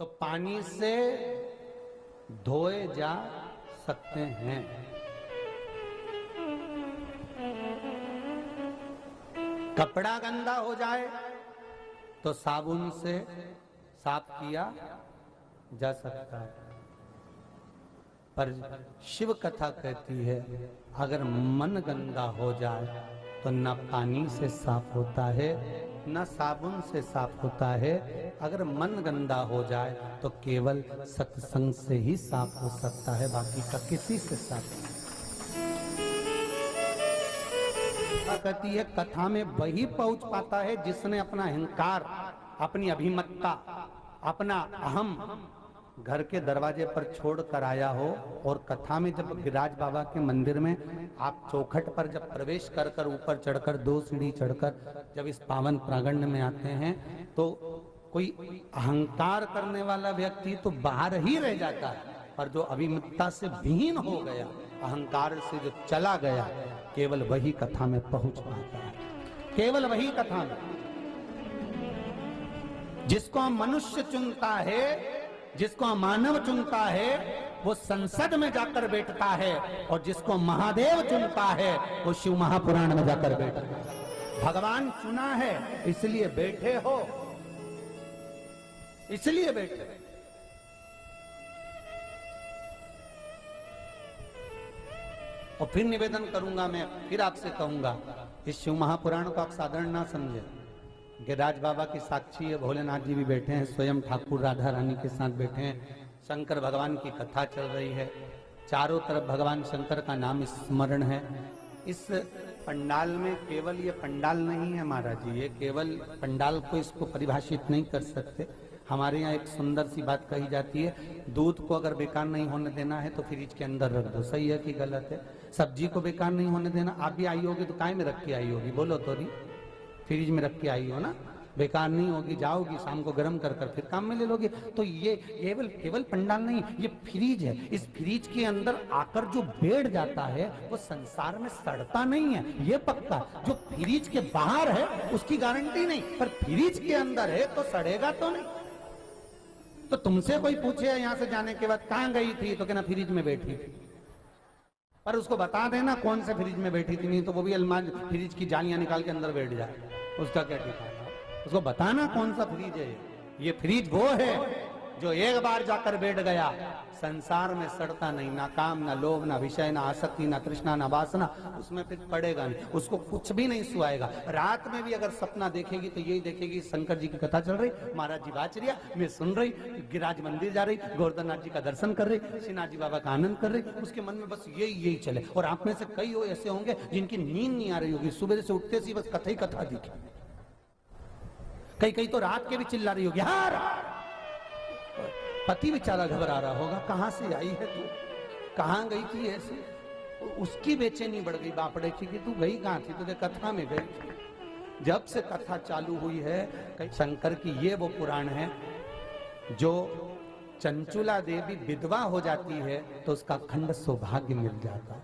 तो पानी से धोए जा सकते हैं। कपड़ा गंदा हो जाए तो साबुन से साफ किया जा सकता है, पर शिव कथा कहती है अगर मन गंदा हो जाए तो न पानी से साफ होता है न साबुन से साफ होता है। अगर मन गंदा हो जाए तो केवल सत्संग से ही साफ हो सकता है, बाकी का किसी से साफ नहीं। कहती है कथा में वही पहुंच पाता है जिसने अपना अहंकार, अपनी अभिमत्ता, अपना अहम घर के दरवाजे पर छोड़ कर आया हो। और कथा में जब गिरिराज बाबा के मंदिर में आप चौखट पर जब प्रवेश कर कर ऊपर चढ़कर 2 सीढ़ी चढ़कर जब इस पावन प्रांगण में आते हैं तो कोई अहंकार करने वाला व्यक्ति तो बाहर ही रह जाता है, पर जो अभिमत्ता से विहीन हो गया, अहंकार से जो चला गया, केवल वही कथा में पहुंच पाता है। केवल वही कथा में। जिसको मनुष्य चुनता है, जिसको मानव चुनता है, वो संसद में जाकर बैठता है, और जिसको महादेव चुनता है वो शिव महापुराण में जाकर बैठता है। भगवान चुना है इसलिए बैठे हो, इसलिए बैठे। और फिर निवेदन करूंगा, मैं फिर आपसे कहूंगा, इस शिव महापुराण को आप साधारण ना समझे। गिरिराज बाबा की साक्षी है, भोलेनाथ जी भी बैठे हैं, स्वयं ठाकुर राधा रानी के साथ बैठे हैं, शंकर भगवान की कथा चल रही है, चारों तरफ भगवान शंकर का नाम स्मरण है। इस पंडाल में केवल ये पंडाल नहीं है महाराज जी, ये केवल पंडाल को इसको परिभाषित नहीं कर सकते। हमारे यहाँ एक सुंदर सी बात कही जाती है, दूध को अगर बेकार नहीं होने देना है तो फ्रिज के अंदर रख दो। सही है कि गलत है? सब्जी को बेकार नहीं होने देना, आप भी आई होगी तो काय में रख के आई होगी? बोलो तो नहीं, फ्रिज में रख के आई हो ना, बेकार नहीं होगी, जाओगी शाम को गर्म कर कर फिर काम में ले लोगे। तो ये केवल पंडाल नहीं, ये फ्रिज है। इस फ्रिज के अंदर आकर जो बैठ जाता है वो संसार में सड़ता नहीं है, ये पक्का। जो फ्रिज के बाहर है उसकी गारंटी नहीं, पर फ्रिज के अंदर है तो सड़ेगा तो नहीं। तो तुमसे कोई पूछे यहाँ से जाने के बाद कहाँ गई थी, तो कहना फ्रिज में बैठी थी, पर उसको बता देना कौन से फ्रिज में बैठी थी, नहीं तो वो भी अलमारी फ्रिज की जालियां निकाल के अंदर बैठ जाए, उसका क्या ठिकाना। उसको बताना कौन सा फ्रिज है। ये फ्रिज वो है जो एक बार जाकर बैठ गया, संसार में सड़ता नहीं, ना काम, ना लोभ, ना विषय, ना आसक्ति, ना तृष्णा, ना वासना, उसमें फिर पड़ेगा नहीं, उसको कुछ भी नहीं सुहाएगा। रात में भी अगर सपना देखेगी तो यही देखेगी शंकर जी की कथा चल रही, महाराज जी बाचरिया मैं सुन रही, गिरिराज मंदिर जा रही, गोवर्धननाथ जी का दर्शन कर रही, श्रीनाथ जी बाबा का आनंद कर रही, उसके मन में बस यही चले। और आप में से कई ऐसे होंगे जिनकी नींद नहीं आ रही होगी, सुबह से उठते से बस कथा ही कथा दिखे। कई तो रात के भी चिल्ला रही होगी, हाँ। पति बेचारा घबरा रहा होगा, कहां से आई है तू, कहां गई थी ऐसे। उसकी बेचैनी बढ़ गई बापड़े की कि तू गई कहां थी, तुझे कथा में गई। जब से कथा चालू हुई है शंकर की, ये वो पुराण है जो चंचुला देवी विधवा हो जाती है तो उसका अखंड सौभाग्य मिल जाता।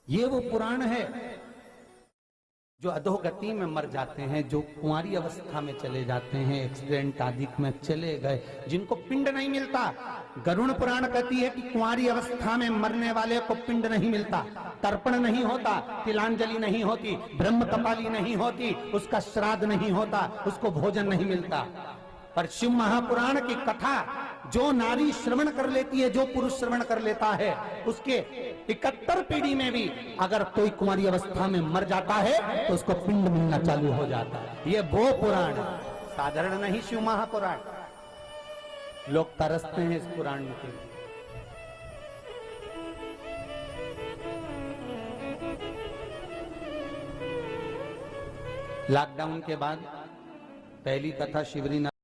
ये वो पुराण है जो अधोगति में मर जाते हैं, जो कुंवारी अवस्था में चले जाते हैं, एक्सीडेंट आदि में चले गए, जिनको पिंड नहीं मिलता। गरुड़ पुराण कहती है कि कुंवारी अवस्था में मरने वाले को पिंड नहीं मिलता, तर्पण नहीं होता, तिलांजलि नहीं होती, ब्रह्म कपाली नहीं होती, उसका श्राद्ध नहीं होता, उसको भोजन नहीं मिलता। पर शिव महापुराण की कथा जो नारी श्रवण कर लेती है, जो पुरुष श्रवण कर लेता है, उसके 71 पीढ़ी में भी अगर कोई कुंवारी अवस्था में मर जाता है तो उसको पिंड मिलना चालू हो जाता है। ये वो पुराण है, साधारण नहीं शिव महापुराण। लोग तरसते हैं इस पुराण के। लॉकडाउन के बाद पहली कथा शिवरी